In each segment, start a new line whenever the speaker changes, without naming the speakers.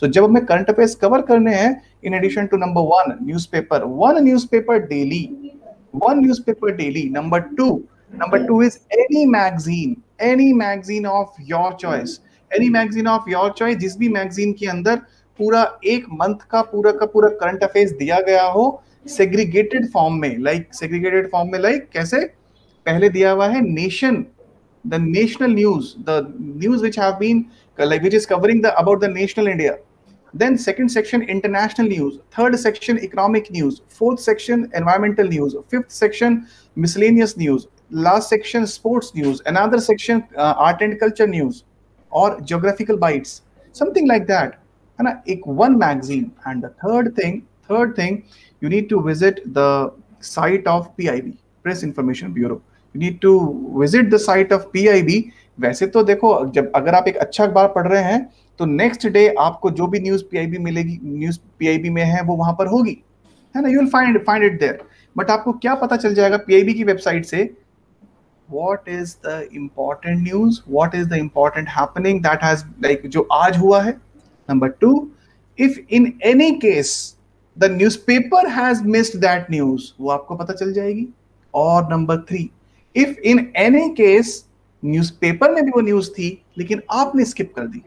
So जब हमें current affairs cover करने हैं, in addition to number one newspaper, one newspaper daily. Number two is any magazine of your choice. Any magazine of your choice, जिस भी magazine के अंदर पूरा एक मंथ का पूरा करंट अफेयर्स दिया गया हो सेग्रीगेटेड फॉर्म में, लाइक कैसे पहले दिया हुआ है nation, the national news, the news which have been like which is covering the about the national India. Then second section international news, third section economic news, fourth section environmental news, fifth section miscellaneous news, last section sports news, another section art and culture news or geographical bites, something like that. And one magazine. And the third thing, you need to visit the site of PIB, Press Information Bureau. You need to visit the site of PIB. वैसे तो देखो, जब अगर आप एक अच्छा अखबार पढ़ रहे हैं तो नेक्स्ट डे आपको जो भी न्यूज PIB मिलेगी, न्यूज PIB में है वो वहां पर होगी, है ना, you will find it there. But आपको क्या पता चल जाएगा PIB की वेबसाइट से, what is the important news, what is the important happening that has like जो आज हुआ है. Number two, if in any case the newspaper has missed that news, वो आपको पता चल जाएगी. और number three, if in any case newspaper में भी वो न्यूज थी लेकिन आपने स्किप कर दी,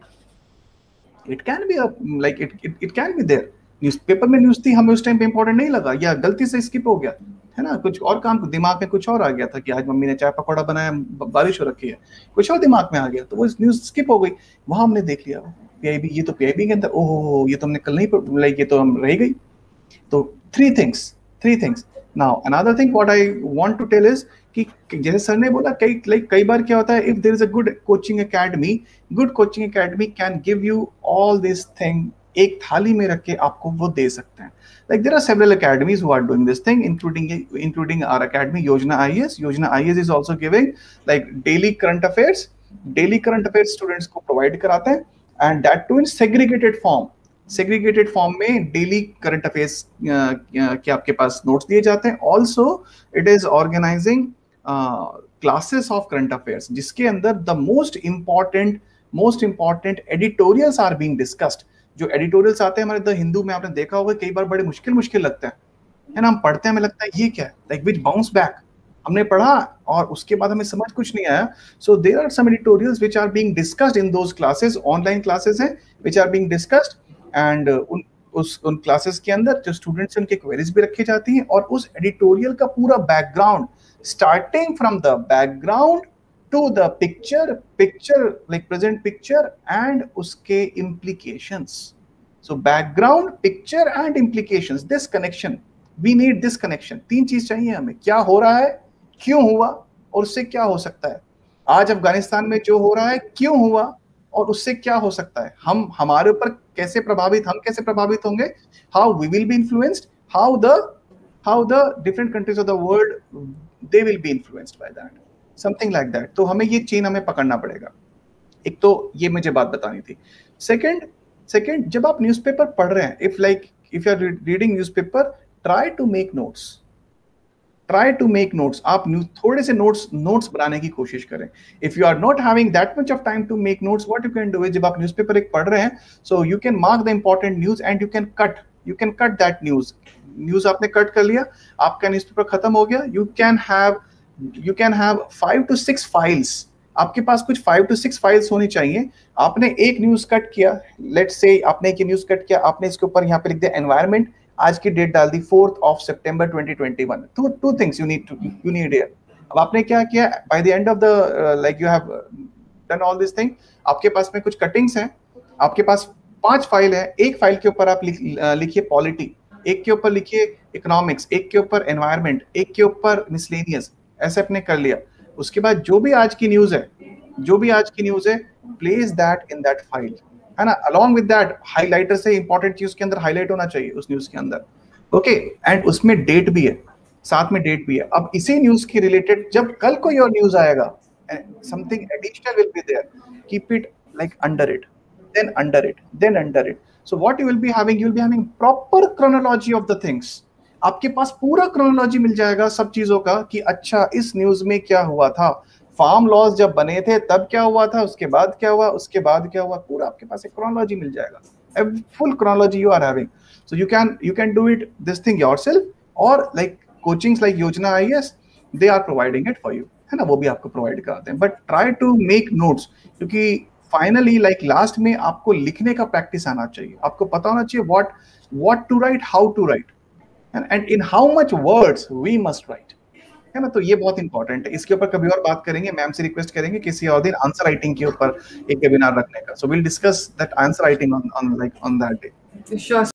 it can be like it can be there. Newspaper में न्यूज थी, हमें उस टाइम पे इंपॉर्टेंट नहीं लगा या गलती से स्किप हो गया, है ना, कुछ और काम दिमाग में कुछ और आ गया था कि आज मम्मी ने चाय पकौड़ा बनाया, बारिश हो रखी है, कुछ और दिमाग में आ गया तो वो न्यूज स्किप हो गई. वहां हमने देख लिया PIB, ये तो PIB के अंदर, ओहो ये तो हमने कल नहीं लाइक, ये तो हम रह गई. तो three things. Now another thing what I want to tell is कि जैसे सर ने बोला, कई बार क्या होता है, if there is a good coaching academy can give you all this thing, एक थाली में रख के आपको वो दे सकते हैं. Like there are several academies who are doing this thing, including our academy, Yojana IAS. Yojana IAS is also giving like daily current affairs students को provide कराते हैं, and that too in segregated form में daily current affairs के आपके पास notes दिए जाते हैं. Also it is organizing classes of current affairs जिसके अंदर the most important editorials are being discussed. जो एडिटोरियल्स आते हैं हमारे द हिंदू में, आपने देखा होगा कई बार बड़े मुश्किल लगते हैं, है ना, हम पढ़ते हैं हमें लगता है ये क्या है, लाइक विच बाउंस बैक, हमने पढ़ा और उसके बाद हमें समझ कुछ नहीं आया. So there are some editorials which are being discussed in those classes, online classes हैं which are being discussed, and उन क्लासेस के अंदर जो स्टूडेंट्स उनके क्वेरीज भी रखी जाती हैं और उस एडिटोरियल का पूरा background, starting from the background to the picture like present picture and uske implications. So background, picture and implications, this connection, we need this connection. तीन चीज चाहिए हमें, क्या हो रहा है, क्यों हुआ और उससे क्या हो सकता है. आज अफगानिस्तान में जो हो रहा है क्यों हुआ और उससे क्या हो सकता है, हम हमारे ऊपर कैसे प्रभावित होंगे, how we will be influenced, how the different countries of the world they will be influenced by that, something like that. तो हमें ये चेन हमें पकड़ना पड़ेगा. एक तो ये मुझे बात बतानी थी. सेकंड जब आप न्यूज़पेपर पढ़ रहे हैं, if you are reading newspaper, try to make notes. आप थोड़े से नोट्स बनाने की कोशिश करें. If you are not having that much of time to make notes, what you can do is, जब आप न्यूज़पेपर एक पढ़ रहे हैं, so you can mark the important news and you can cut that news आपने कट कर लिया, आपका न्यूज़पेपर खत्म हो गया. You can have 5 to 6 files, आपके पास कुछ 5 to 6 फाइल्स होनी चाहिए. आपने एक न्यूज कट किया, लेट्स से आपने एक न्यूज कट किया, आपने इसके ऊपर यहाँ पे लिख दिया एनवायरनमेंट, आज की डेट डाल दी 4th September 2021. two things you need here. अब आपने क्या किया, by the end of the like you have done all this thing, आपके पास में कुछ कटिंग्स हैं, आपके पास 5 फाइल है. एक फाइल के ऊपर आप लिखिए पॉलिटी, एक के ऊपर लिखिए इकोनॉमिक्स, एक के ऊपर एनवायरनमेंट, एक के ऊपर मिसलेनियस. ऐसे आपने कर लिया. उसके बाद जो भी आज की न्यूज है place that in that file, है ना. अलॉन्ग विद दैट हाइलाइटर से इंपॉर्टेंट चीज के अंदर हाईलाइट होना चाहिए उस न्यूज के अंदर, ओके. एंड उसमें डेट भी है, साथ में डेट भी है. अब इसी न्यूज के रिलेटेड जब कल को योर न्यूज आएगा, something additional will be there, keep it like under it, then under it. So what you will be having proper chronology of the things. आपके पास पूरा क्रोनोलॉजी मिल जाएगा सब चीजों का कि अच्छा इस न्यूज में क्या हुआ था. फार्म लॉज जब बने थे तब क्या हुआ था, उसके बाद क्या हुआ, उसके बाद क्या हुआ, पूरा आपके पास एक क्रोनोलॉजी मिल जाएगा, full chronology you are having. So you can do it this thing yourself, और like coachings like Yojana IAS, they are providing it for you, है ना, वो भी आपको प्रोवाइड कराते हैं. But try to make notes, क्योंकि फाइनली लाइक लास्ट में आपको लिखने का प्रैक्टिस आना चाहिए, आपको पता होना चाहिए what to write, how to write, and in how much words we must write, है ना. तो ये बहुत इंपॉर्टेंट है. इसके ऊपर कभी और बात करेंगे, मैम से रिक्वेस्ट करेंगे किसी और दिन आंसर राइटिंग के ऊपर एक वेबिनार रखने का. So will discuss that answer writing on that day.
Sure.